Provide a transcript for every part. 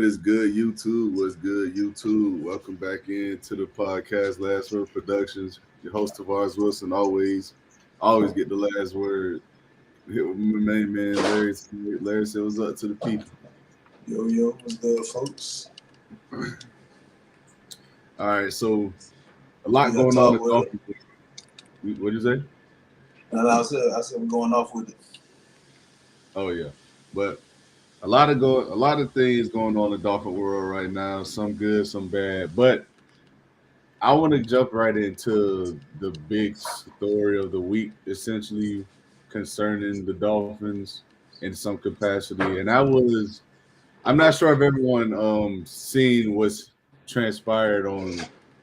is good, YouTube? What's good, YouTube? Welcome back into the podcast, Last Word Productions. Your host Tavares Wilson, always get the last word. Here with my main man, Larry. Larry said, "What's up to the people?" Yo, what's good, folks? All right, so a lot We got going on talk in with it. Dolphins. What'd you say? And I said we're going off with it. Oh yeah, but a lot of things going on in the Dolphin world right now. Some good, some bad, but I want to jump right into the big story of the week, essentially concerning the Dolphins in some capacity. And I'm not sure if everyone seen what's transpired on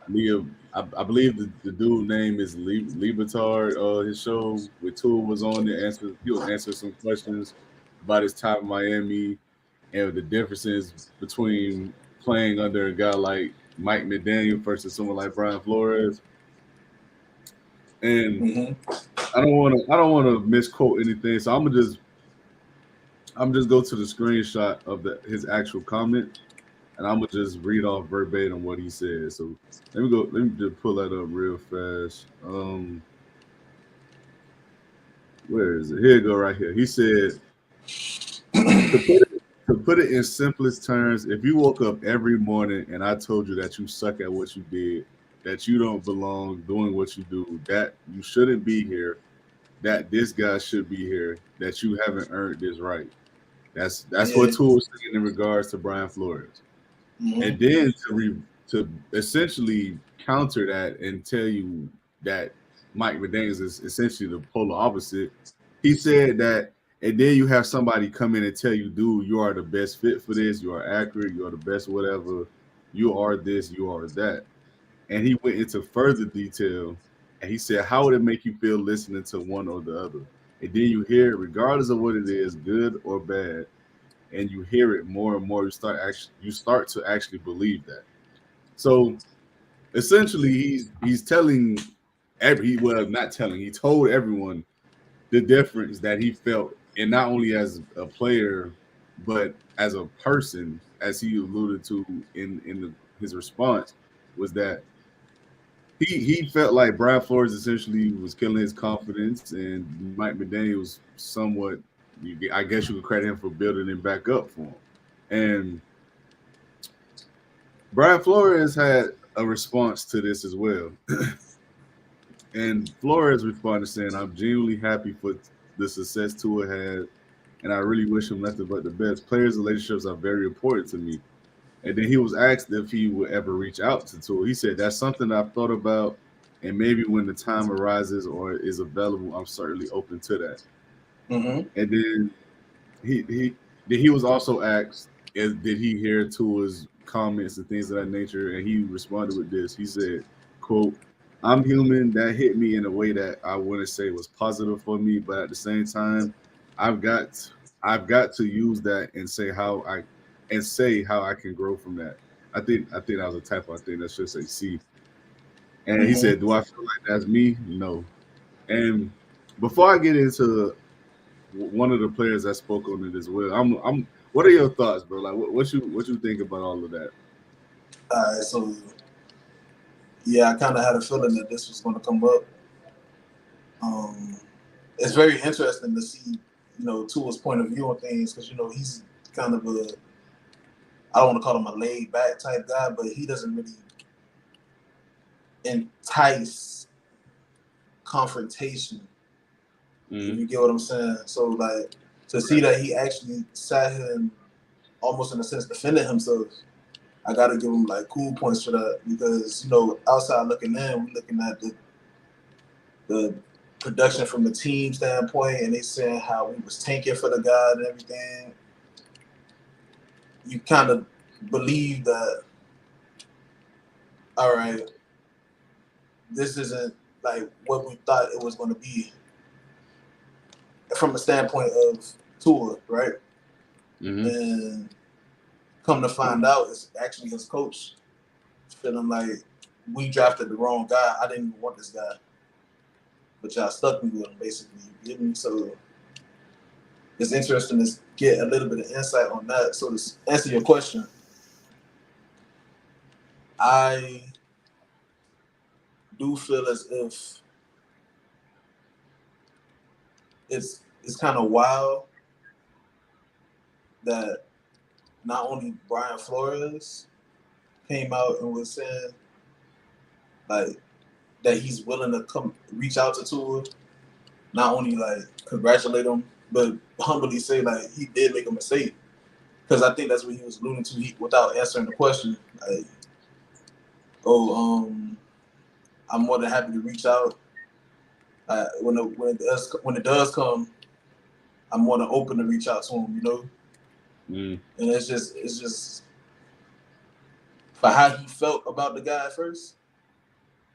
Leah. I believe the dude name is Libetard. His show with Tool was on to answer. He was answer some questions about his time in Miami and the differences between playing under a guy like Mike McDaniel versus someone like Brian Flores. And Mm-hmm. I don't want to misquote anything, so I'm just go to the screenshot of his actual comment, and I'm gonna just read off verbatim what he said. So let me just pull that up real fast. Where is it? Here you go, right here. He said, to put it in simplest terms, if you woke up every morning and I told you that you suck at what you did, that you don't belong doing what you do, that you shouldn't be here, that this guy should be here, that you haven't earned this right. That's what Yeah. Tool was saying in regards to Brian Flores. And Mm-hmm. then to essentially counter that and tell you that Mike McDaniels is essentially the polar opposite. He said that, and then you have somebody come in and tell you, dude, you are the best fit for this. You are accurate. You are the best, whatever. You are this. You are that. And he went into further detail, and he said, how would it make you feel listening to one or the other? And then you hear it, regardless of what it is, good or bad, and you hear it more and more. You start to actually believe that. So essentially, he's telling well, not telling. He told everyone the difference that he felt, and not only as a player, but as a person, as he alluded to his response, was that he felt like Brian Flores essentially was killing his confidence, and Mike McDaniel was somewhat. I guess you could credit him for building him back up for him, and Brian Flores had a response to this as well. And Flores responded saying, I'm genuinely happy for the success Tua had, and I really wish him nothing but the best. Players' relationships are very important to me. And then he was asked if he would ever reach out to Tua. He said, that's something I've thought about, and maybe when the time arises or is available, I'm certainly open to that. Mm-hmm. And then he was also asked, did he hear Tua's comments and things of that nature? And he responded with this. He said, "quote I'm human. That hit me in a way that I wouldn't say was positive for me, but at the same time, I've got I've got to use that and say how I can grow from that." I think that was a typo. I think that should say C. And he Mm-hmm. said, "Do I feel like that's me? No." And before I get into one of the players that spoke on it as well. I'm. What are your thoughts, bro? Like, what you think about all of that? All right. So yeah, I kind of had a feeling that this was going to come up. Um, it's very interesting to see, Tua's point of view on things because he's kind of I don't want to call him a laid back type guy, but he doesn't really entice confrontation. If Mm-hmm. you get what I'm saying. So like to see Right. that he actually sat here and almost in a sense defended himself, I gotta give him like cool points for that because outside looking in, we looking at the production from the team standpoint, and they saying how we was tanking for the guy and everything. You kind of believe that, all right, this isn't like what we thought it was going to be from a standpoint of Tua, right? Mm-hmm. And come to find out, it's actually his coach feeling like we drafted the wrong guy. I didn't even want this guy, but y'all stuck me with him, basically. You get me? So it's interesting to get a little bit of insight on that. So to answer your question, I do feel as if it's kind of wild that not only Brian Flores came out and was saying like that he's willing to come reach out to Tua, not only like congratulate him, but humbly say like he did make a mistake. Because I think that's what he was alluding to without answering the question. Like, oh, I'm more than happy to reach out. When it does come, I'm more than open to reach out to him. You know, and it's just for how he felt about the guy at first.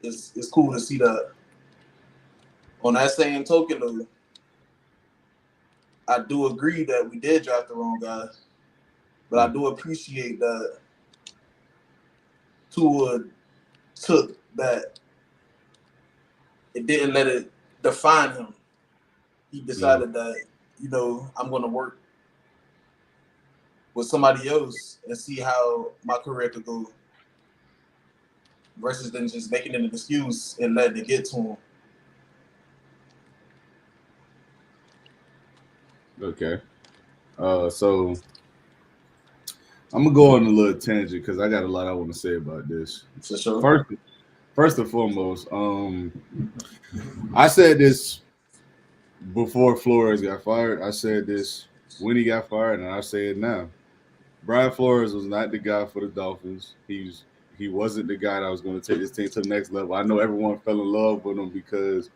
It's cool to see that. On that same token, though, I do agree that we did draft the wrong guy, but I do appreciate that Tua took that. It didn't let it define him. He decided that, you know, I'm going to work with somebody else and see how my career could go versus than just making it an excuse and letting it get to him. Okay. So I'm gonna go on a little tangent because I got a lot I want to say about this. For sure. First and foremost, I said this before Flores got fired. I said this when he got fired, and I say it now. Brian Flores was not the guy for the Dolphins. He wasn't the guy that was going to take this team to the next level. I know everyone fell in love with him because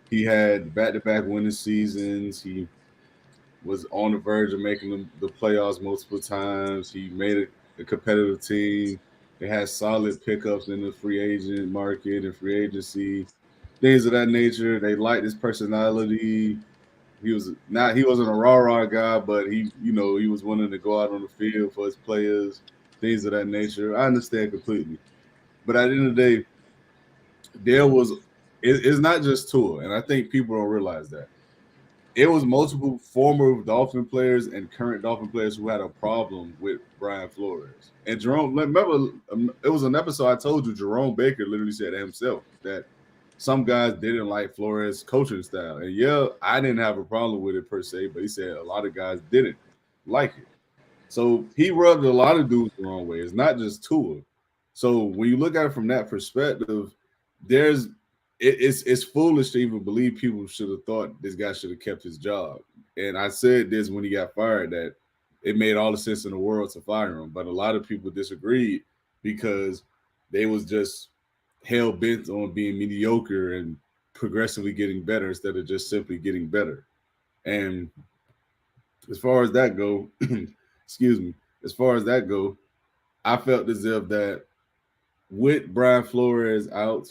he had back-to-back winning seasons. He was on the verge of making the playoffs multiple times. He made a competitive team. They had solid pickups in the free agent market and free agency, things of that nature. They liked his personality. He wasn't a rah-rah guy, but he was willing to go out on the field for his players, things of that nature. I understand completely. But at the end of the day, it's not just Tua, and I think people don't realize that. It was multiple former Dolphin players and current Dolphin players who had a problem with Brian Flores. And Jerome, remember, it was an episode I told you, Jerome Baker literally said to himself that some guys didn't like Flores' coaching style. And yeah, I didn't have a problem with it per se, but he said a lot of guys didn't like it. So he rubbed a lot of dudes the wrong way. It's not just Tua. So when you look at it from that perspective, it's foolish to even believe people should have thought this guy should have kept his job. And I said this when he got fired that it made all the sense in the world to fire him. But a lot of people disagreed because they was just hell bent on being mediocre and progressively getting better instead of just simply getting better. And as far as that go, excuse me, as far as that go, I felt as if that with Brian Flores out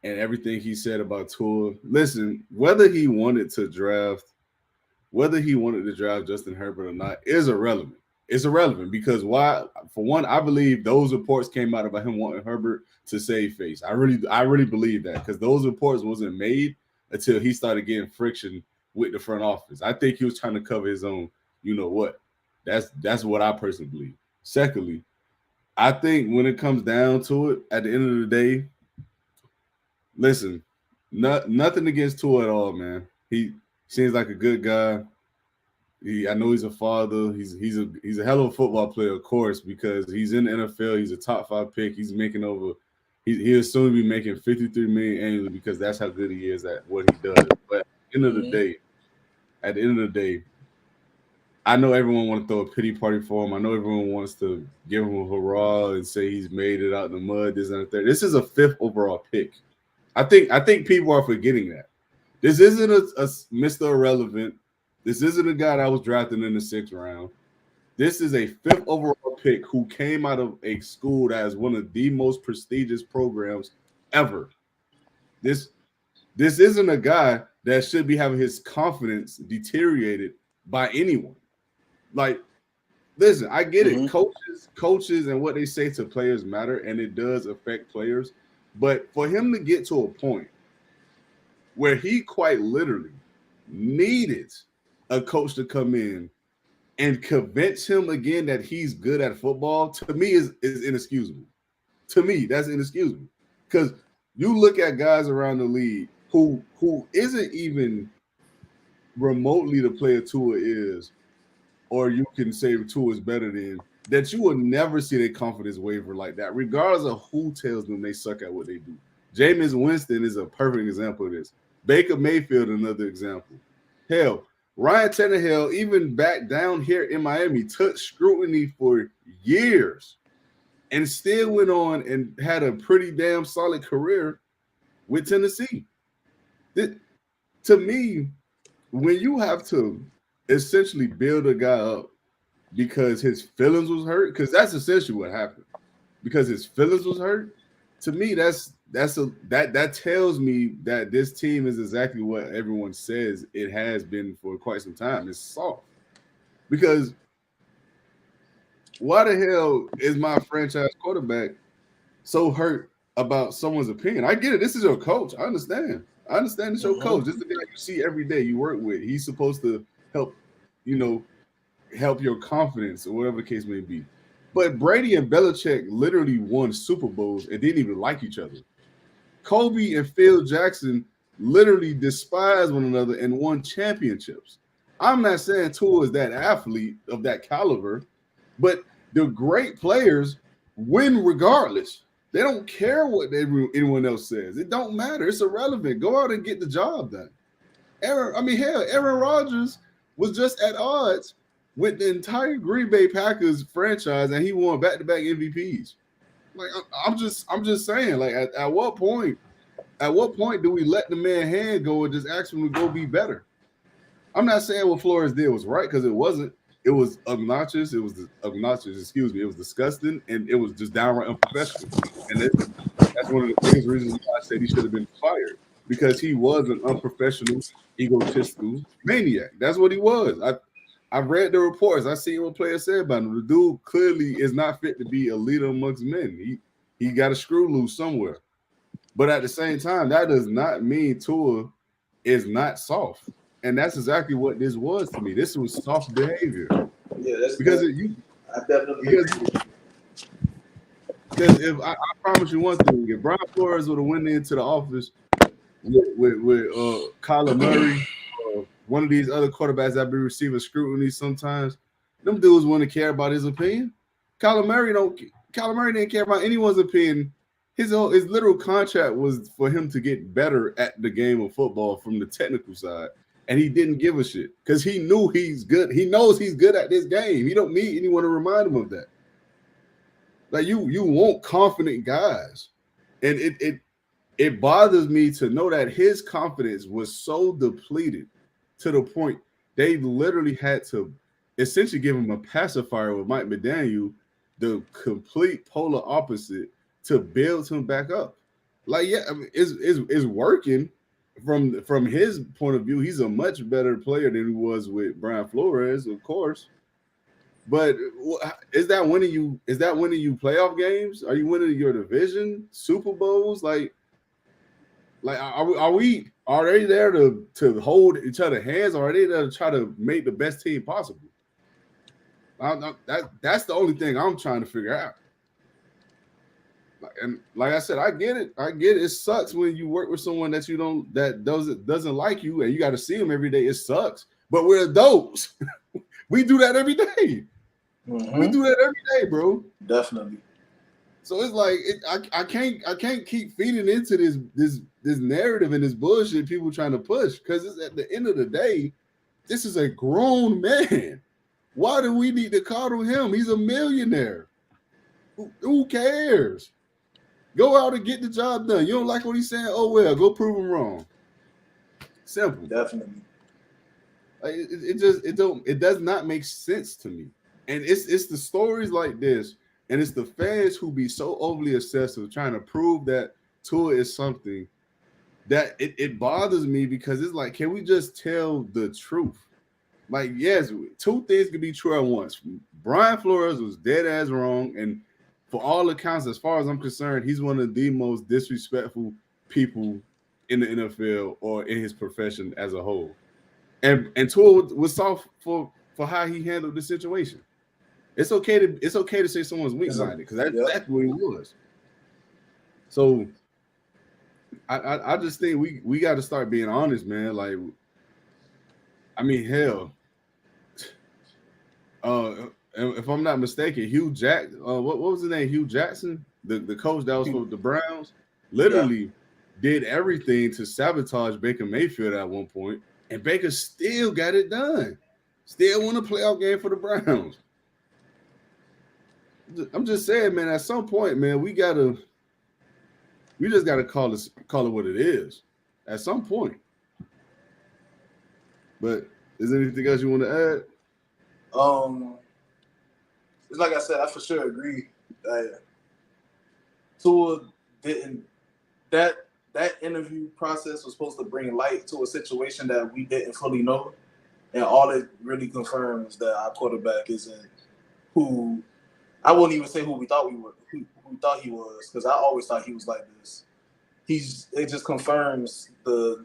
and everything he said about Tua, listen, whether he wanted to draft Justin Herbert or not is irrelevant. It's irrelevant because why? For one, I believe those reports came out about him wanting Herbert to save face. I really believe that because those reports wasn't made until he started getting friction with the front office. I think he was trying to cover his own, you know what? That's what I personally believe. Secondly, I think when it comes down to it, at the end of the day, listen, nothing against Tua at all, man. He seems like a good guy. I know he's a father. He's a hell of a football player, of course, because he's in the NFL. He's a top 5 pick. He's making over. He'll soon be making $53 million annually because that's how good he is at what he does. But at the end of the day, I know everyone want to throw a pity party for him. I know everyone wants to give him a hurrah and say he's made it out in the mud. This and the third. This is a 5th overall pick. I think people are forgetting that. This isn't a Mr. Irrelevant. This isn't a guy that was drafted in the 6th round. This is a 5th overall pick who came out of a school that is one of the most prestigious programs ever. This isn't a guy that should be having his confidence deteriorated by anyone. Like, listen, I get it. Coaches and what they say to players matter, and it does affect players. But for him to get to a point where he quite literally needed a coach to come in and convince him again that he's good at football, to me is inexcusable. To me, that's inexcusable. Because you look at guys around the league who isn't even remotely the player Tua is, or you can say Tua is better than, that you will never see their confidence waver like that, regardless of who tells them they suck at what they do. Jameis Winston is a perfect example of this. Baker Mayfield, another example. Hell, Ryan Tannehill, even back down here in Miami, took scrutiny for years and still went on and had a pretty damn solid career with Tennessee. To me, when you have to essentially build a guy up because his feelings was hurt, because that's essentially what happened. Because his feelings was hurt, to me, that tells me that this team is exactly what everyone says it has been for quite some time. It's soft. Because why the hell is my franchise quarterback so hurt about someone's opinion? I get it. This is your coach. I understand. It's your coach. This is the guy you see every day, you work with. He's supposed to help, help your confidence or whatever the case may be. But Brady and Belichick literally won Super Bowls and didn't even like each other. Kobe and Phil Jackson literally despise one another and won championships. I'm not saying Tua is that athlete of that caliber, but the great players win regardless. They don't care what anyone else says. It don't matter. It's irrelevant. Go out and get the job done. Aaron Rodgers was just at odds with the entire Green Bay Packers franchise, and he won back-to-back MVPs. Like, I'm just saying, like, at what point do we let the man hand go and just ask him to go be better? I'm not saying what Flores did was right, because it wasn't. It was obnoxious. It was disgusting, and it was just downright unprofessional. And that's one of the biggest reasons why I said he should have been fired, because he was an unprofessional, egotistical maniac. That's what he was. I've read the reports. I seen what players said about him. The dude clearly is not fit to be a leader amongst men. He got a screw loose somewhere. But at the same time, that does not mean Tua is not soft. And that's exactly what this was to me. This was soft behavior. Yeah, that's because I definitely because if I promise you one thing, if Brian Flores would have went into the office with Kyler Murray, one of these other quarterbacks that be receiving scrutiny sometimes, them dudes wouldn't care about his opinion. Kyler Murray didn't care about anyone's opinion. His literal contract was for him to get better at the game of football from the technical side. And he didn't give a shit because he knew he's good. He knows he's good at this game. He don't need anyone to remind him of that. Like you want confident guys. And it bothers me to know that his confidence was so depleted to the point they literally had to essentially give him a pacifier with Mike McDaniel, the complete polar opposite, to build him back up. Like, yeah, I mean, it's working. From his point of view, he's a much better player than he was with Brian Flores, of course. But is that winning you playoff games? Are you winning your division, Super Bowls? Like are they there to hold each other's hands, or are they there to try to make the best team possible? That's the only thing I'm trying to figure out. And like I said, I get it. It sucks when you work with someone that doesn't like you, and you got to see them every day. It sucks, but we're adults. We do that every day. Mm-hmm. We do that every day, bro. Definitely. So it's like I can't keep feeding into this narrative and this bullshit people trying to push, because it's at the end of the day, this is a grown man. Why do we need to coddle him? He's a millionaire. Who cares? Go out and get the job done. You don't like what he's saying? Oh well, go prove him wrong. Simple. Definitely. Like it does not make sense to me. And it's the stories like this, and it's the fans who be so overly obsessive trying to prove that Tua is something that it bothers me, because it's like, can we just tell the truth? Like, yes, two things can be true at once. Brian Flores was dead ass wrong, and for all accounts, as far as I'm concerned, he's one of the most disrespectful people in the NFL or in his profession as a whole. And Tua was soft for how he handled the situation. It's okay to say someone's weak-minded, because that's exactly what he was. So I just think we got to start being honest, man. Like, I mean, hell, if I'm not mistaken, what was his name? Hugh Jackson, the coach that was for the Browns, Yeah. literally did everything to sabotage Baker Mayfield at one point, and Baker still got it done. Still won a playoff game for the Browns. I'm just saying, man. At some point, man, we just gotta call it what it is. At some point. But is there anything else you want to add? Um, it's like I said, I for sure agree that Tua didn't that that interview process was supposed to bring light to a situation that we didn't fully know, and all it really confirms that our quarterback isn't who I wouldn't even say who we thought we were, who we thought he was, because I always thought he was like this. It just confirms the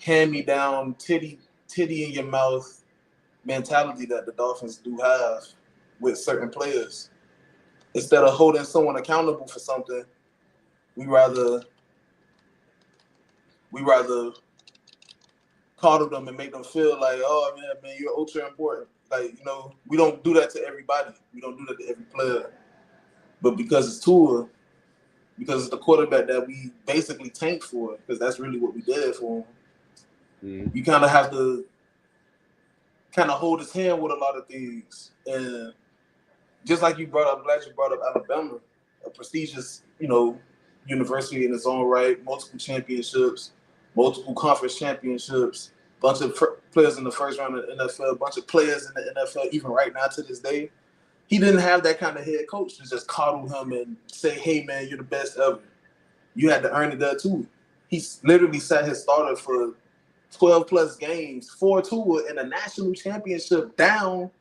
hand me down titty in your mouth mentality that the Dolphins do have with certain players. Instead of holding someone accountable for something, we rather coddle them and make them feel like, oh man, you're ultra important. Like, we don't do that to everybody. We don't do that to every player. But because it's Tua, because it's the quarterback that we basically tanked for, because that's really what we did for him. You kind of have to hold his hand with a lot of things. And just like you brought up, I'm glad you brought up Alabama, a prestigious, university in its own right, multiple championships, multiple conference championships, bunch of players in the first round of the NFL, bunch of players in the NFL, even right now to this day. He didn't have that kind of head coach to just coddle him and say, hey, man, you're the best ever. You had to earn it there, too. He literally sat his starter for 12-plus games, 4-2 in a national championship down,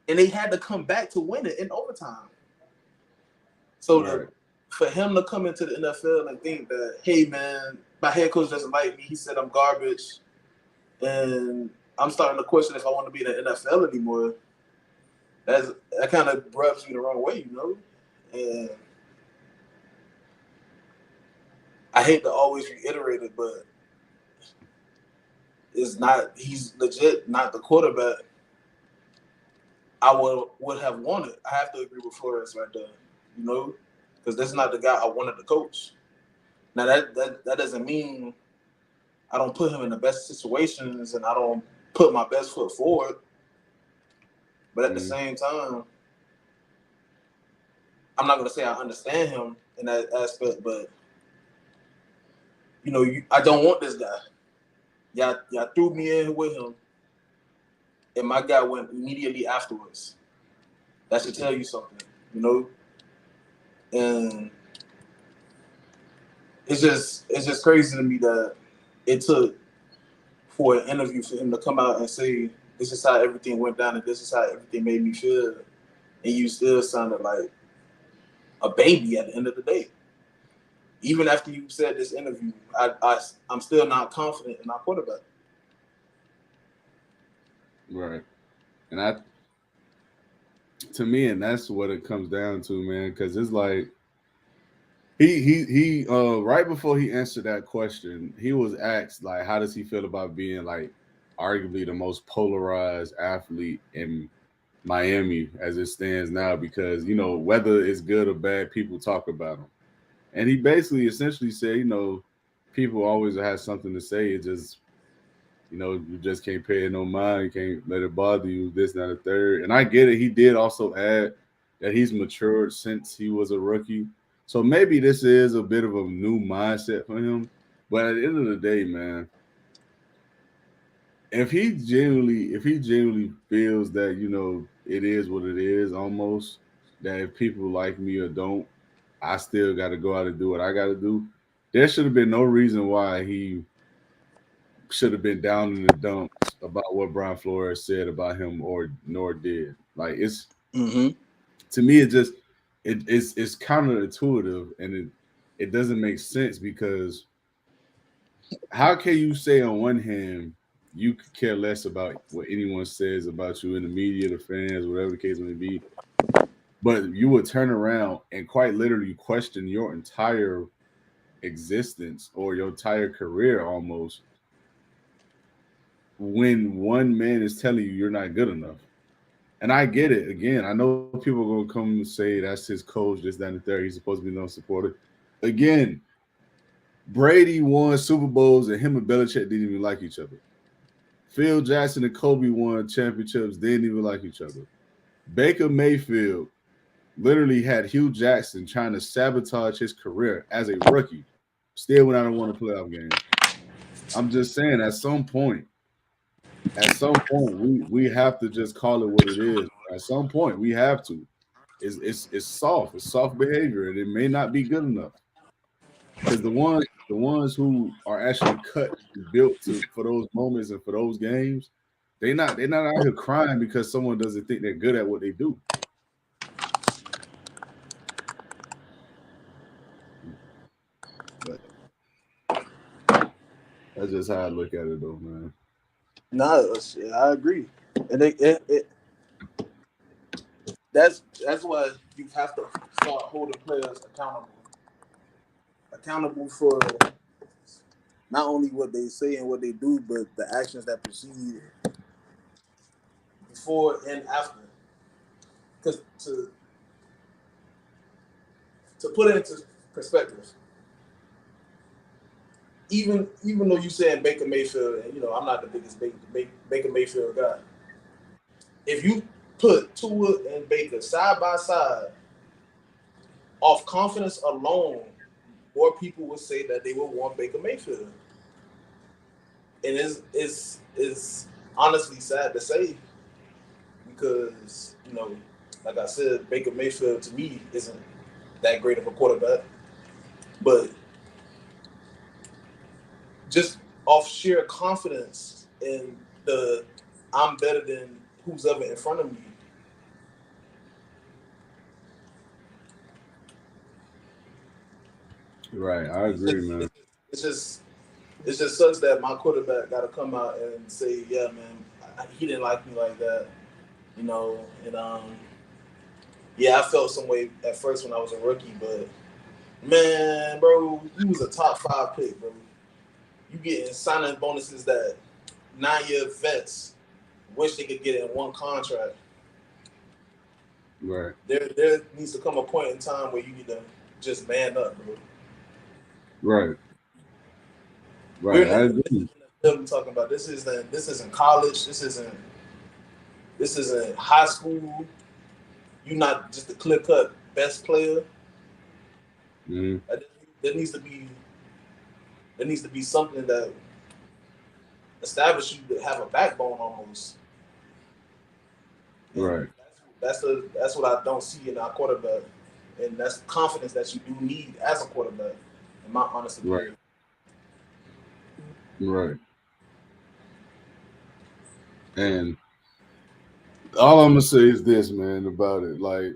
and they had to come back to win it in overtime. So for him to come into the NFL and think that, hey, man, my head coach doesn't like me. He said I'm garbage, and I'm starting to question if I want to be in the NFL anymore. That kind of rubs me the wrong way, And I hate to always reiterate it, but he's legit not the quarterback I would have wanted. I have to agree with Flores right there, because that's not the guy I wanted to coach. Now that doesn't mean I don't put him in the best situations and I don't put my best foot forward. But at the same time, I'm not going to say I understand him in that aspect, but, I don't want this guy. Y'all threw me in with him, and my guy went immediately afterwards. That should tell you something, And it's just crazy to me that it took for an interview for him to come out and say, this is how everything went down and this is how everything made me feel. And you still sounded like a baby at the end of the day. Even after you said this interview, I'm still not confident in our quarterback. Right. And to me, and that's what it comes down to, man, because it's like he right before he answered that question, he was asked, like, how does he feel about being, like, arguably the most polarized athlete in Miami as it stands now, because whether it's good or bad, people talk about him. And he basically essentially said, people always have something to say. It just, you just can't pay it no mind. You can't let it bother you, this, that, and the third. And I get it. He did also add that he's matured since he was a rookie. So maybe this is a bit of a new mindset for him. But at the end of the day, man, if he genuinely feels that, it is what it is almost, that if people like me or don't, I still got to go out and do what I got to do. There should have been no reason why he should have been down in the dumps about what Brian Flores said about him or nor did. Like, it's to me, it's counterintuitive, and it doesn't make sense, because how can you say on one hand you could care less about what anyone says about you in the media, the fans, whatever the case may be, but you would turn around and quite literally question your entire existence or your entire career almost when one man is telling you you're not good enough. And I get it. Again, I know people are gonna come and say that's his coach, this, that, and the third. He's supposed to be no supporter. Again, Brady won Super Bowls and him and Belichick didn't even like each other. Phil Jackson and Kobe won championships, didn't even like each other. Baker Mayfield literally had Hugh Jackson trying to sabotage his career as a rookie. Still went out and won a playoff game. I'm just saying, at some point, we have to just call it what it is. At some point, we have to. It's soft. It's soft behavior, and it may not be good enough. Because the ones who are actually cut and built to for those moments and for those games, they're not out here crying because someone doesn't think they're good at what they do. But that's just how I look at it, though, man. No, I agree, and that's why you have to start holding players accountable for not only what they say and what they do, but the actions that precede before and after. Because to put it into perspective, even though you saying Baker Mayfield, and I'm not the biggest Baker Mayfield guy, if you put Tua and Baker side by side, off confidence alone, more people would say that they would want Baker Mayfield. And it's honestly sad to say because, like I said, Baker Mayfield to me isn't that great of a quarterback. But just off sheer confidence in the I'm better than who's ever in front of me. Right, I agree, man. It's just it just sucks that my quarterback got to come out and say, "Yeah, man, he didn't like me like that," And yeah, I felt some way at first when I was a rookie, but man, bro, you was a top 5 pick, bro. You getting signing bonuses that 9-year vets wish they could get in one contract. Right, There needs to come a point in time where you need to just man up, bro. right, We're right. I agree. I'm talking about this isn't college. This isn't high school. You're not just a clear cut best player. Mhm. There needs to be something that establishes you to have a backbone almost. And Right, that's what I don't see in our quarterback, and that's confidence that you do need as a quarterback, in my honest right, opinion. right. And all I'm gonna say is this, man, about it. Like,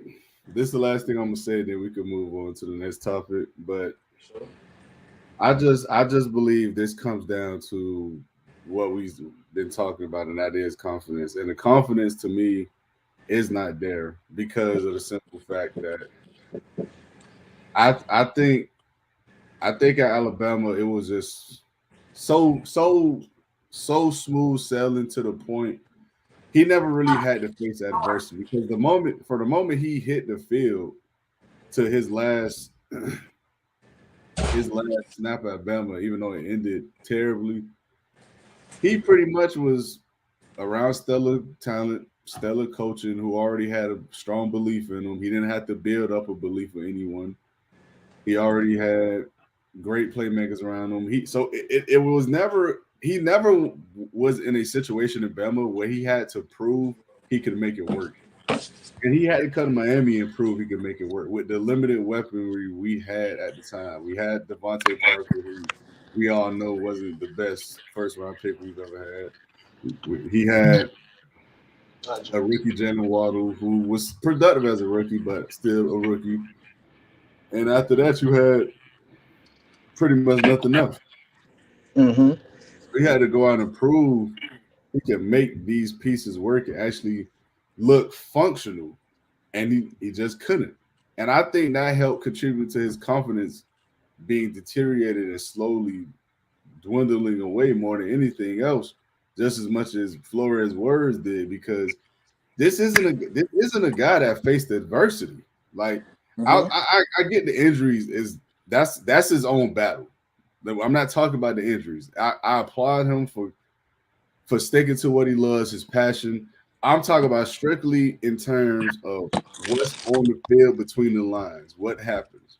this is the last thing I'm gonna say, then we can move on to the next topic. But Sure. I just believe this comes down to what we've been talking about, and that is confidence. And the confidence to me is not there because of the simple fact that I I think I think at Alabama it was just so smooth sailing to the point he never really had to face adversity because the moment he hit the field to his last snap at Bama, even though it ended terribly, he pretty much was around stellar talent, stellar coaching, who already had a strong belief in him. He didn't have to build up a belief in anyone. He already had great playmakers around him. It was never he never was in a situation in Bama where he had to prove he could make it work. And he had to come to Miami and prove he could make it work with the limited weaponry we had at the time. We had Devontae Parker, who we all know wasn't the best first round pick we've ever had. He had a rookie Jalen Waddle, who was productive as a rookie, but still a rookie. And after that, you had pretty much nothing else. Mm-hmm. So he had to go out and prove he can make these pieces work and actually look functional. and he just couldn't. And I think that helped contribute to his confidence being deteriorated and slowly dwindling away more than anything else, just as much as Flores' words did, because this isn't a guy that faced adversity. Like Mm-hmm. I get the injuries is that's his own battle. I'm not talking about the injuries. I applaud him for sticking to what he loves, his passion. I'm talking about strictly in terms of what's on the field between the lines, what happens.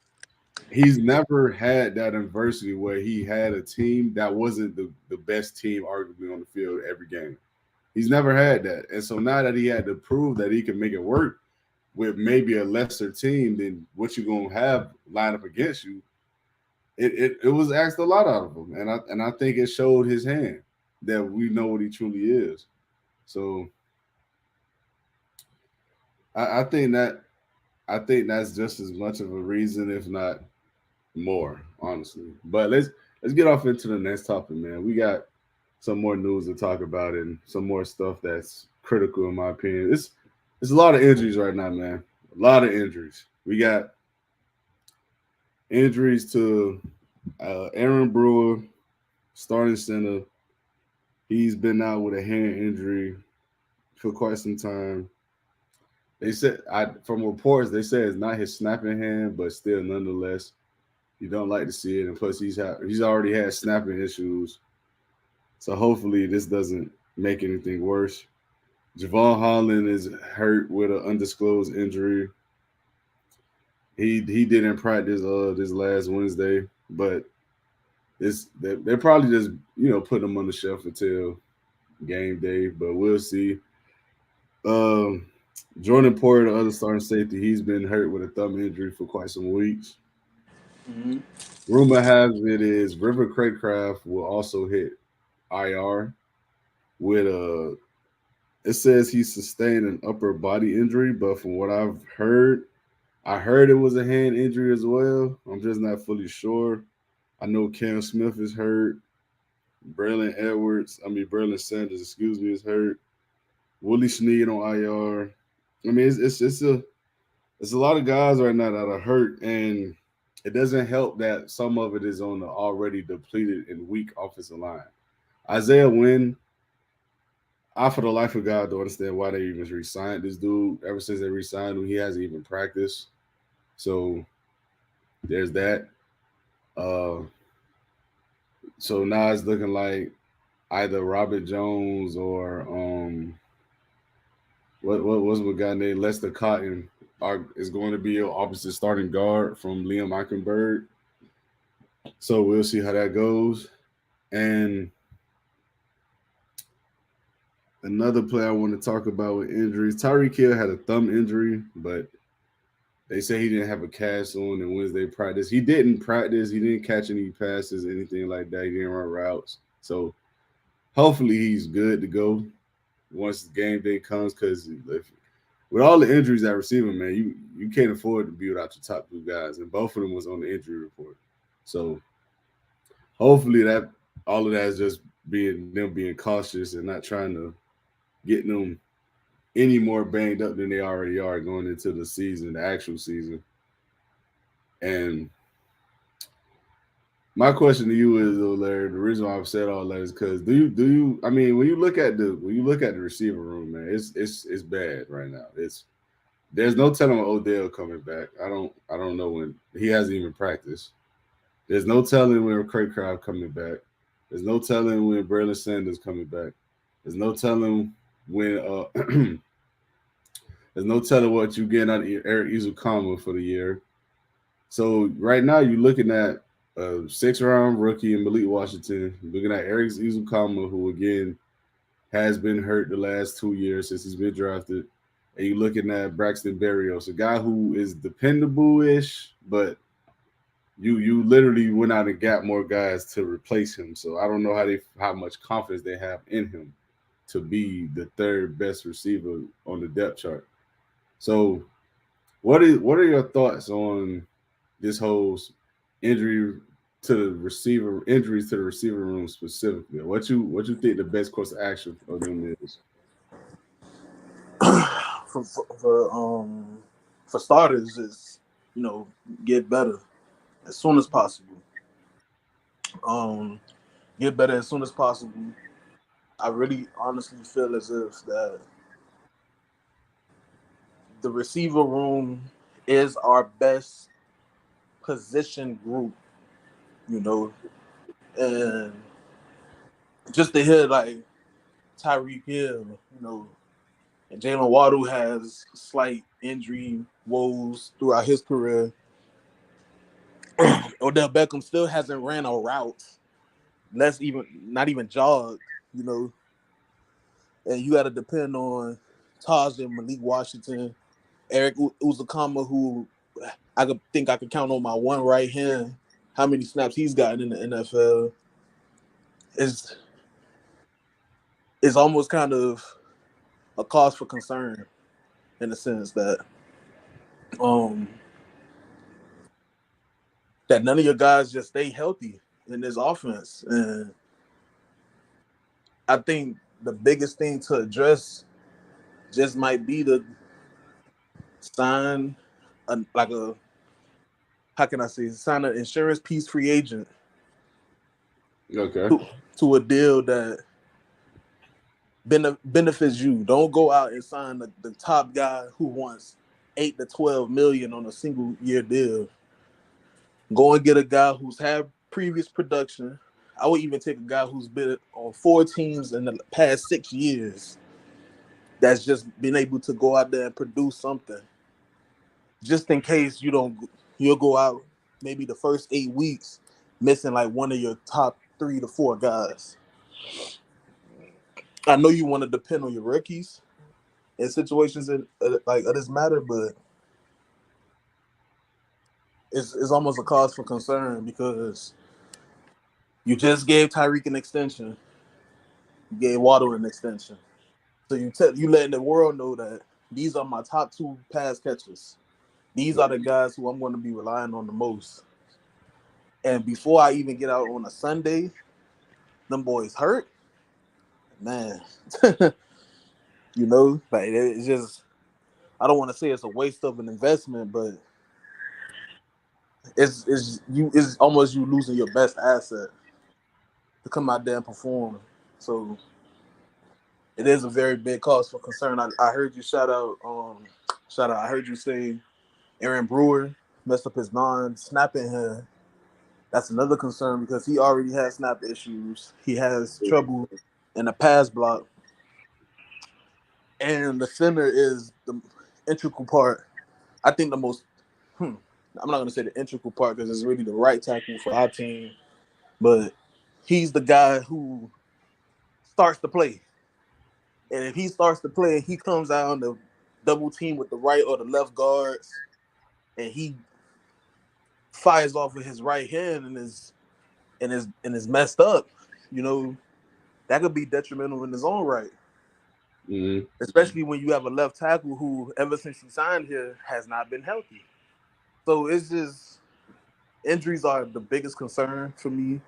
He's never had that adversity where he had a team that wasn't the best team arguably on the field every game. He's never had that. And so now that he had to prove that he can make it work with maybe a lesser team than what you're gonna have line up against you, it was asked a lot out of him. And I think it showed his hand that we know what he truly is. So I think that's just as much of a reason, if not more, honestly. But let's get off into the next topic, man. We got some more news to talk about and some more stuff that's critical in my opinion. It's a lot of injuries right now, man. A lot of injuries. We got injuries to Aaron Brewer, starting center. He's been out with a hand injury for quite some time. They said from reports they said it's not his snapping hand, but still nonetheless, you don't like to see it. And plus he's already had snapping issues. So hopefully this doesn't make anything worse. Javon Holland is hurt with an undisclosed injury. He didn't practice this last Wednesday, but they're probably just putting him on the shelf until game day, but we'll see. Um, Jordan Porter, the other starting safety, he's been hurt with a thumb injury for quite some weeks. Mm-hmm. Rumor has it is River Craycraft will also hit IR with a. It says he sustained an upper body injury, but from what I've heard, I heard it was a hand injury as well. I'm just not fully sure. I know Cam Smith is hurt. Braylon Sanders, excuse me, is hurt. Willie Snead on IR. I mean, it's a lot of guys right now that are hurt, and it doesn't help that some of it is on the already depleted and weak offensive line. Isaiah Wynn, I for the life of God don't understand why they even re-signed this dude. Ever since they re-signed him, he hasn't even practiced. So there's that. Uh, so now it's looking like either Robert Jones or what was my guy named Lester Cotton is going to be an opposite starting guard from Liam Eichenberg. So we'll see how that goes. And another player I want to talk about with injuries, Tyreek Hill had a thumb injury, but they say he didn't have a cast on in Wednesday practice. He didn't practice. He didn't catch any passes, anything like that. He didn't run routes. So hopefully he's good to go once the game day comes. Because with all the injuries at receiver, man, you can't afford to be without your top two guys, and both of them was on the injury report. So hopefully that all of that is just being cautious and not trying to get them any more banged up than they already are going into the season, the actual season. And my question to you is, though, Larry, the reason why I've said all that is because do you? I mean, when you look at the receiver room, man, it's bad right now. There's no telling when Odell coming back. I don't know when he hasn't even practiced. There's no telling when Craig Crowd coming back. There's no telling when Braylon Sanders coming back. There's no telling when there's no telling what you get out of Eric Izukama for the year. So right now you're looking at a 6th-round rookie in Malik Washington. You're looking at Eric Izukama, who again has been hurt the last 2 years since he's been drafted. And you're looking at Braxton Berrios, a guy who is dependable-ish, but you literally went out and got more guys to replace him. So I don't know how much confidence they have in him to be the third best receiver on the depth chart. So what are your thoughts on this whole injury injuries to the receiver room specifically? What you think the best course of action of them is? for for starters, is get better as soon as possible. Um, get better as soon as possible. I really honestly feel as if that the receiver room is our best position group, you know, and just to hear like Tyreek Hill, and Jalen Waddle has slight injury woes throughout his career. Odell Beckham still hasn't ran a route, not even jogged, you know, and you got to depend on Taj and Malik Washington, Eric Uzakama, who I could count on my one right hand how many snaps he's gotten in the NFL. Is almost kind of a cause for concern in the sense that um that none of your guys just stay healthy in this offense. And I think the biggest thing to address just might be to sign like a how can I say sign an insurance piece free agent Okay. to a deal that benefits you. Don't go out and sign the top guy who wants 8 to 12 million on a single year deal. Go and get a guy who's had previous production. I would even take a guy who's been on 4 teams in the past 6 years that's just been able to go out there and produce something. Just in case you'll go out maybe the first 8 weeks missing like one of your top 3 to 4 guys. I know you want to depend on your rookies in situations like of this matter, but it's almost a cause for concern because you just gave Tyreek an extension, you gave Waddle an extension, so you letting the world know that these are my top 2 pass catchers. These are the guys who I'm going to be relying on the most. And before I even get out on a Sunday, them boys hurt, man. Like it's just I don't want to say it's a waste of an investment, but it's almost you losing your best asset to come out there and perform. So it is a very big cause for concern. I heard you shout out. I heard you say Aaron Brewer messed up his non-snapping hand. That's another concern because he already has snap issues. He has trouble in the pass block, and the center is the integral part. I think the most. I'm not going to say the integral part because it's really the right tackle for our team, but he's the guy who starts the play. And if he starts to play, he comes out on the double team with the right or the left guards, and he fires off with his right hand and is messed up. That could be detrimental in his own right. Mm-hmm. Especially when you have a left tackle who, ever since he signed here, has not been healthy. So it's just injuries are the biggest concern for me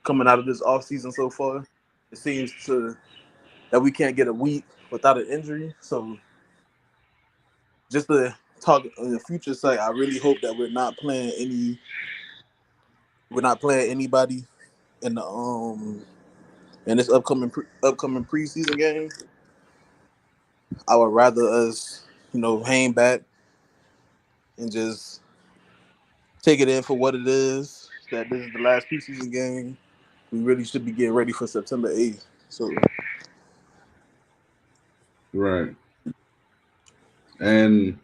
coming out of this offseason so far. It seems that we can't get a week without an injury. So just to talk in the future site, I really hope that we're not playing anybody in the in this upcoming preseason game. I would rather us, hang back and just take it in for what it is. That this is the last preseason game. We really should be getting ready for September 8th. So Right. And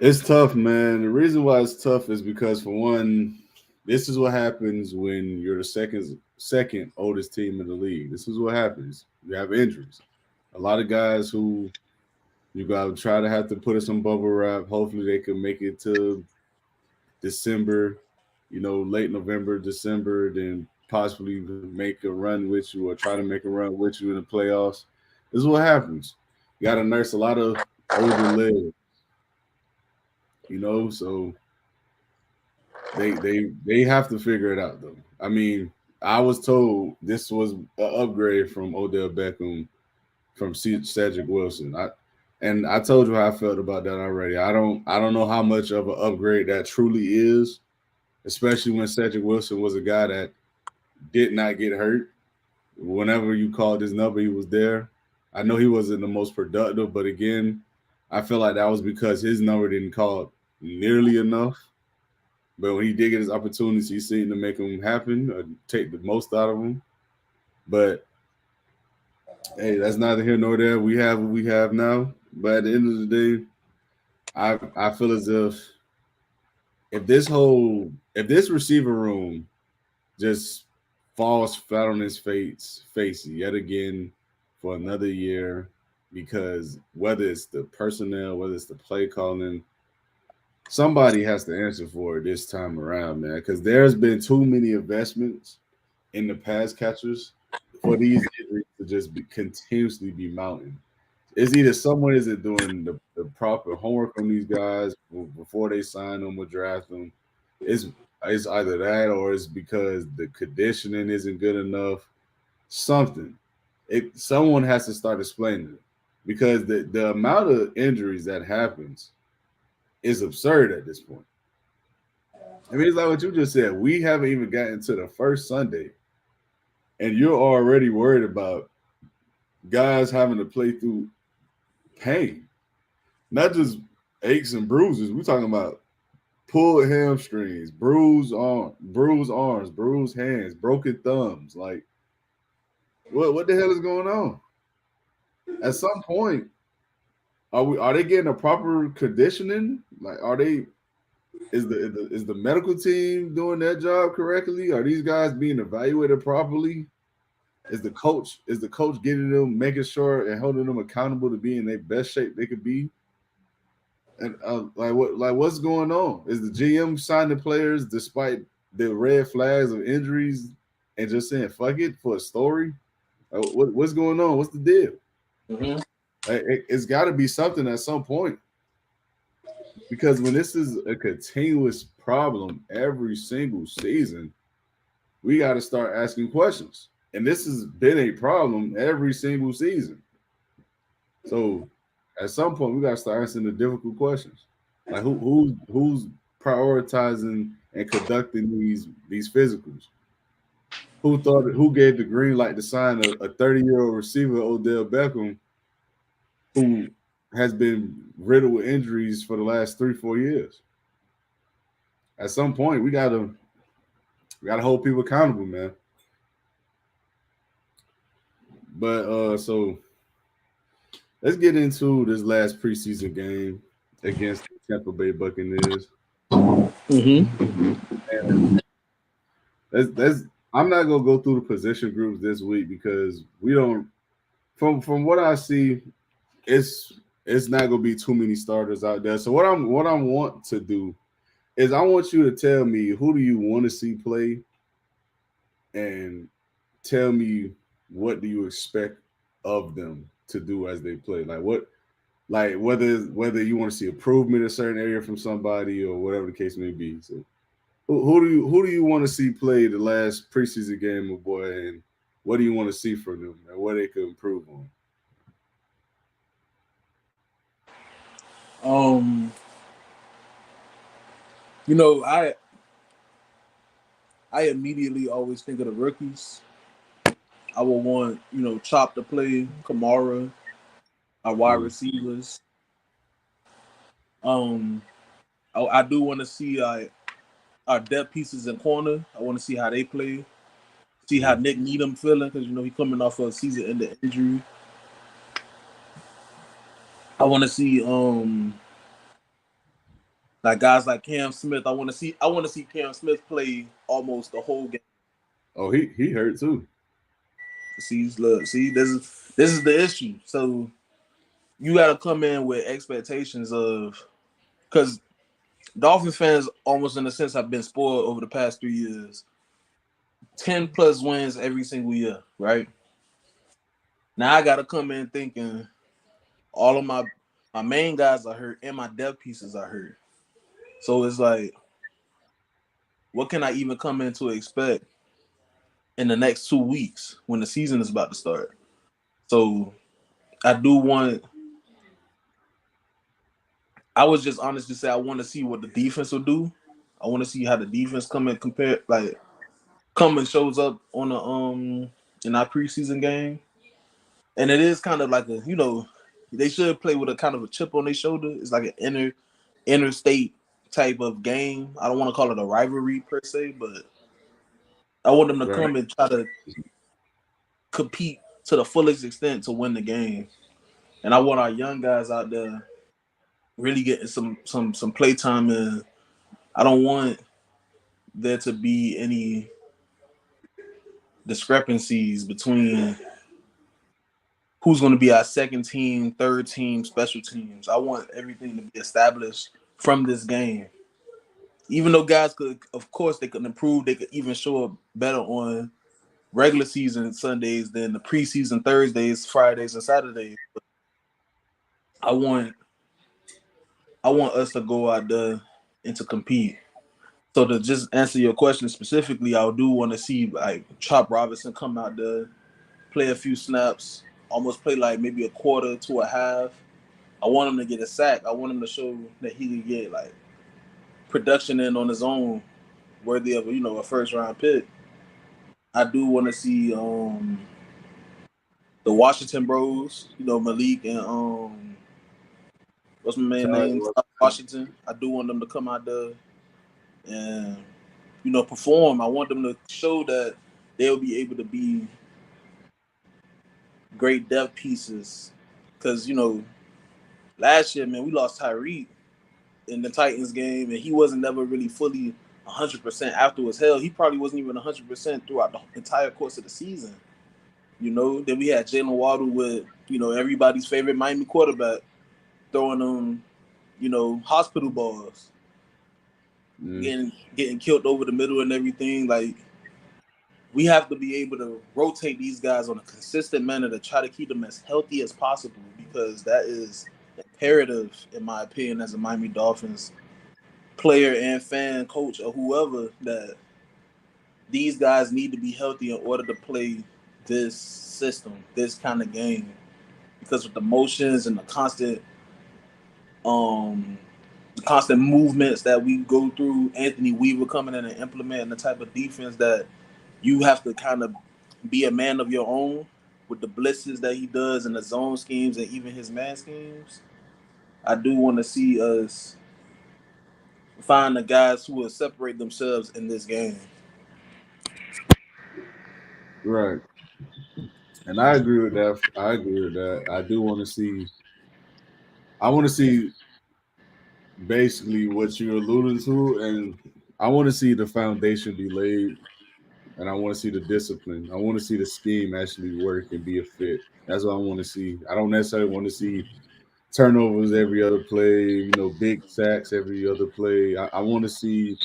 it's tough, man. The reason why it's tough is because, for one, this is what happens when you're the second oldest team in the league. This is what happens. You have injuries. A lot of guys who you got to try to have to put in some bubble wrap. Hopefully they can make it to December, late November, December, then possibly make a run with you or try to make a run with you in the playoffs. This is what happens. You got to nurse a lot of older legs, so they have to figure it out, though. I mean, I was told this was an upgrade from Odell Beckham from Cedric Wilson. And I told you how I felt about that already. I don't know how much of an upgrade that truly is, especially when Cedric Wilson was a guy that did not get hurt. Whenever you called his number, he was there. I know he wasn't the most productive, but again, I feel like that was because his number didn't call nearly enough. But when he did get his opportunities, he seemed to make them happen or take the most out of them. But hey, that's neither here nor there. We have what we have now. But at the end of the day, I feel as if this receiver room just falls flat on his face yet again for another year, because whether it's the personnel, whether it's the play calling, somebody has to answer for it this time around, man. Because there's been too many investments in the pass catchers for these injuries to just continuously be mounting. It's either someone isn't doing the proper homework on these guys before they sign them or draft them. It's it's either that or it's because the conditioning isn't good enough. Something. Someone has to start explaining it because the amount of injuries that happens is absurd at this point. I mean, it's like what you just said. We haven't even gotten to the first Sunday, and you're already worried about guys having to play through pain, not just aches and bruises. We're talking about pulled hamstrings, bruised arms, bruised hands, broken thumbs. Like, what the hell is going on? At some point, are they getting a proper conditioning? Like, are they is the medical team doing their job correctly? Are these guys being evaluated properly? Is the coach getting them, making sure and holding them accountable to be in their best shape they could be? And what's going on? Is the GM signing players despite the red flags of injuries and just saying fuck it for a story? What's going on? What's the deal? Mm-hmm. It's got to be something at some point, because when this is a continuous problem every single season, we got to start asking questions. And this has been a problem every single season. So at some point, we got to start answering the difficult questions, like who's prioritizing and conducting these physicals. Who gave the green light to sign a 30-year-old receiver, Odell Beckham, who has been riddled with injuries for the last 3-4 years? At some point, we gotta hold people accountable, man. But so let's get into this last preseason game against the Tampa Bay Buccaneers. Mm-hmm. And that's I'm not gonna go through the position groups this week because we don't. From what I see, it's not gonna be too many starters out there. So what I want to do is I want you to tell me who do you want to see play, and tell me what do you expect of them to do as they play. Like whether you want to see improvement in a certain area from somebody or whatever the case may be. So who do you want to see play the last preseason game, my boy, and what do you want to see from them and what they could improve on? Um, you know, I immediately always think of the rookies. I will want, Chop to play, Kamara, our wide Mm. receivers. Um, I do want to see our depth pieces in corner. I want to see how they play. See how Mm. Nick Needham feeling because he coming off of a season-ending injury. I want to see like guys like Cam Smith. I want to see Cam Smith play almost the whole game. Oh, he hurt too. See, this is the issue. So you got to come in with expectations of because Dolphins fans almost in a sense have been spoiled over the past 3 years. 10+ wins every single year, right? Now I got to come in thinking all of my main guys are hurt and my depth pieces are hurt. So it's like, what can I even come in to expect in the next 2 weeks when the season is about to start? So I do want I was just honest to say I want to see what the defense will do. I want to see how the defense come and compare, like come and shows up on the in our preseason game. And it is kind of like a they should play with a kind of a chip on their shoulder. It's like an interstate type of game. I don't want to call it a rivalry per se, but I want them to Right. come and try to compete to the fullest extent to win the game. And I want our young guys out there really getting some play time, and I don't want there to be any discrepancies between who's going to be our second team, third team, special teams. I want everything to be established from this game. Even though guys could, of course, they could improve, they could even show up better on regular season Sundays than the preseason Thursdays, Fridays, and Saturdays. I want I want us to go out there and to compete. So to just answer your question specifically, I do want to see like Chop Robinson come out there, play a few snaps, almost play like maybe a quarter to a half. I want him to get a sack. I want him to show that he can get like production in on his own, worthy of a first round pick. I do want to see the Washington Bros, Malik and what's my man Charlie name? Russell. Washington. I do want them to come out there and perform. I want them to show that they'll be able to be great depth pieces. Because last year, man, we lost Tyreek in the Titans game, and he wasn't never really fully 100% afterwards. Hell, he probably wasn't even 100% throughout the entire course of the season. Then we had Jalen Waddle with everybody's favorite Miami quarterback throwing them hospital balls, getting killed over the middle and everything. Like, we have to be able to rotate these guys on a consistent manner to try to keep them as healthy as possible, because that is imperative, in my opinion, as a Miami Dolphins player and fan, coach, or whoever, that these guys need to be healthy in order to play this system, this kind of game. Because with the motions and the constant movements that we go through, Anthony Weaver coming in and implementing the type of defense that you have to kind of be a man of your own with the blitzes that he does and the zone schemes and even his man schemes. I do want to see us find the guys who will separate themselves in this game. Right. And I agree with that. I agree with that. I do want to see. I want to see basically what you're alluding to, and I want to see the foundation be laid, and I want to see the discipline. I want to see the scheme actually work and be a fit. That's what I want to see. I don't necessarily want to see turnovers every other play, big sacks every other play. I want to see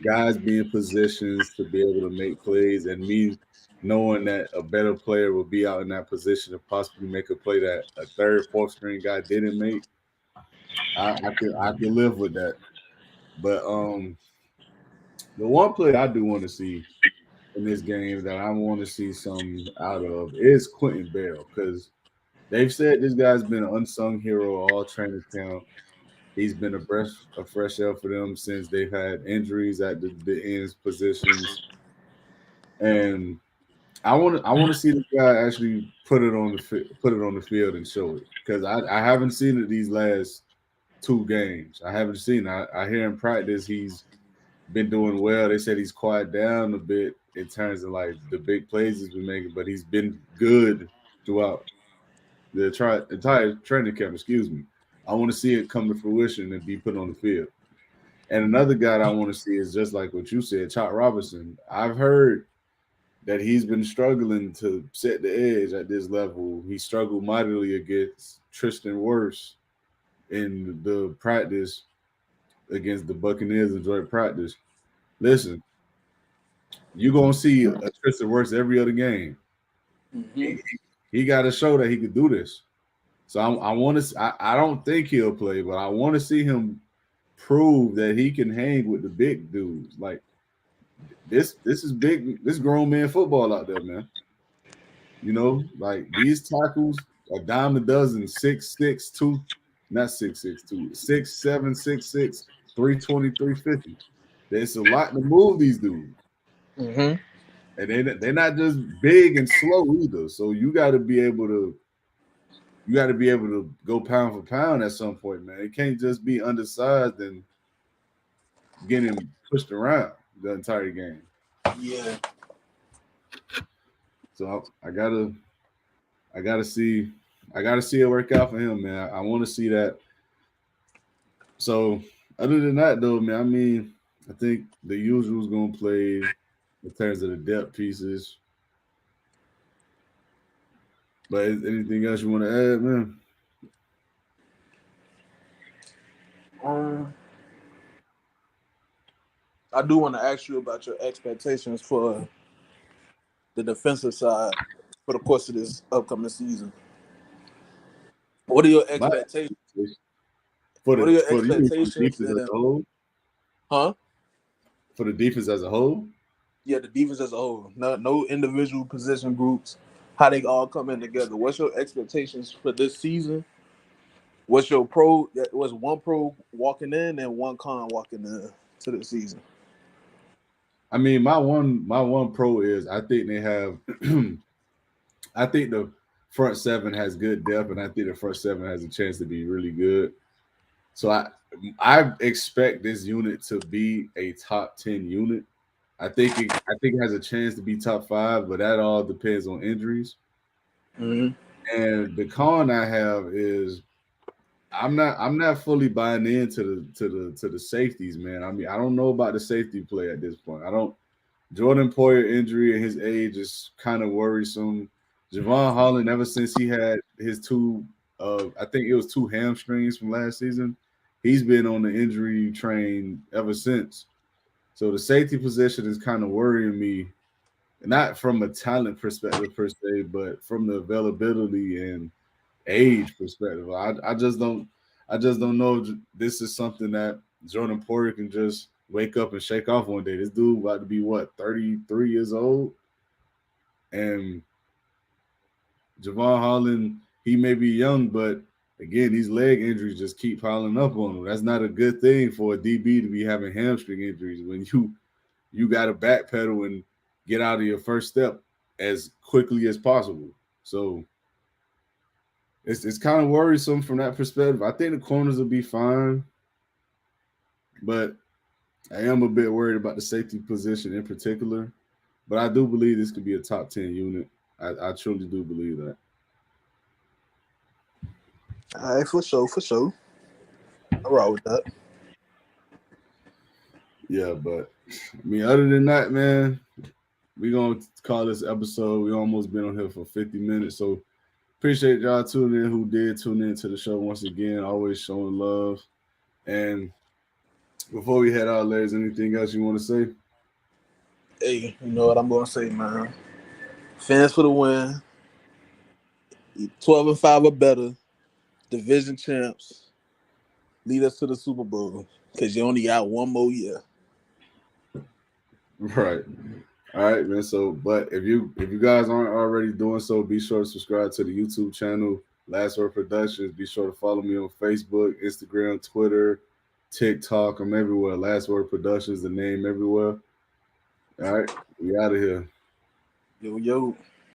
guys be in positions to be able to make plays, and me knowing that a better player will be out in that position to possibly make a play that a third, fourth string guy didn't make. I can live with that. But the one play I do want to see in this game that I want to see some out of is Quentin Bell, because they've said this guy's been an unsung hero all training camp. He's been a fresh air for them since they've had injuries at the ends positions, and I want to see this guy actually put it on the field and show it, because I haven't seen it these last two games. I haven't seen. I hear in practice he's been doing well. They said he's quiet down a bit in terms of like the big plays he's been making, but he's been good throughout the entire training camp. Excuse me. I want to see it come to fruition and be put on the field. And another guy that I want to see is just like what you said, Chop Robinson. I've heard that he's been struggling to set the edge at this level. He struggled mightily against Tristan Wirfs in the practice against the Buccaneers in joint practice. Listen, you're gonna see a Tristan Wirfs every other game. Mm-hmm. He got to show that he could do this. So I want to. I don't think he'll play, but I want to see him prove that he can hang with the big dudes. Like this is big. This grown man football out there, man. Like these tackles, a dime a dozen, 6'6", not 6'6", 6'7", 6'6", 320, 350. There's a lot to move these dudes. Mm-hmm. And they're not just big and slow either. So you got to be able to go pound for pound at some point, man. It can't just be undersized and getting pushed around the entire game. Yeah. So I gotta see it work out for him, man. I want to see that. So other than that, though, man, I mean, I think the usual is gonna play in terms of the depth pieces. But anything else you want to add, man? Um, I do want to ask you about your expectations for the defensive side for the course of this upcoming season. What are your My expectations? for What are the your for the, you mean for the expectations? defense as And a whole, huh? for the defense as a whole. Yeah, the defense as a whole. No individual position groups. How they all come in together. What's your expectations for this season? What's your pro? Was one pro walking in and one con walking in to the season? I mean, my one pro is I think they have. I think the front seven has good depth, and I think the front seven has a chance to be really good. So I expect this unit to be a top 10 unit. I think it has a chance to be top 5, but that all depends on injuries. Mm-hmm. And the con I have is I'm not fully buying into the safeties, man. I mean, I don't know about the safety play at this point. I don't. Jordan Poyer injury and his age is kind of worrisome. Javon Holland, ever since he had his I think it was two hamstrings from last season, he's been on the injury train ever since. So the safety position is kind of worrying me, not from a talent perspective per se, but from the availability and age perspective. I just don't know if this is something that Jordan Poyer can just wake up and shake off one day. This dude about to be what, 33 years old? And Javon Holland, he may be young, but again, these leg injuries just keep piling up on him. That's not a good thing for a DB to be having hamstring injuries when you got to backpedal and get out of your first step as quickly as possible. So it's kind of worrisome from that perspective. I think the corners will be fine, but I am a bit worried about the safety position in particular. But I do believe this could be a top 10 unit. I truly do believe that. All right, for sure, for sure. I roll with that. Yeah, but I mean, other than that, man, we're gonna call this episode. We almost been on here for 50 minutes. So appreciate y'all tuning in who did tune in to the show once again, always showing love. And before we head out, Larry, is anything else you want to say? Hey, you know what I'm gonna say, man? Fans for the win. 12-5 or better. Division champs. Lead us to the Super Bowl because you only got one more year. Right. All right, man. So, but if you guys aren't already doing so, be sure to subscribe to the YouTube channel, Last Word Productions. Be sure to follow me on Facebook, Instagram, Twitter, TikTok. I'm everywhere. Last Word Productions, the name everywhere. All right, we out of here. Yo.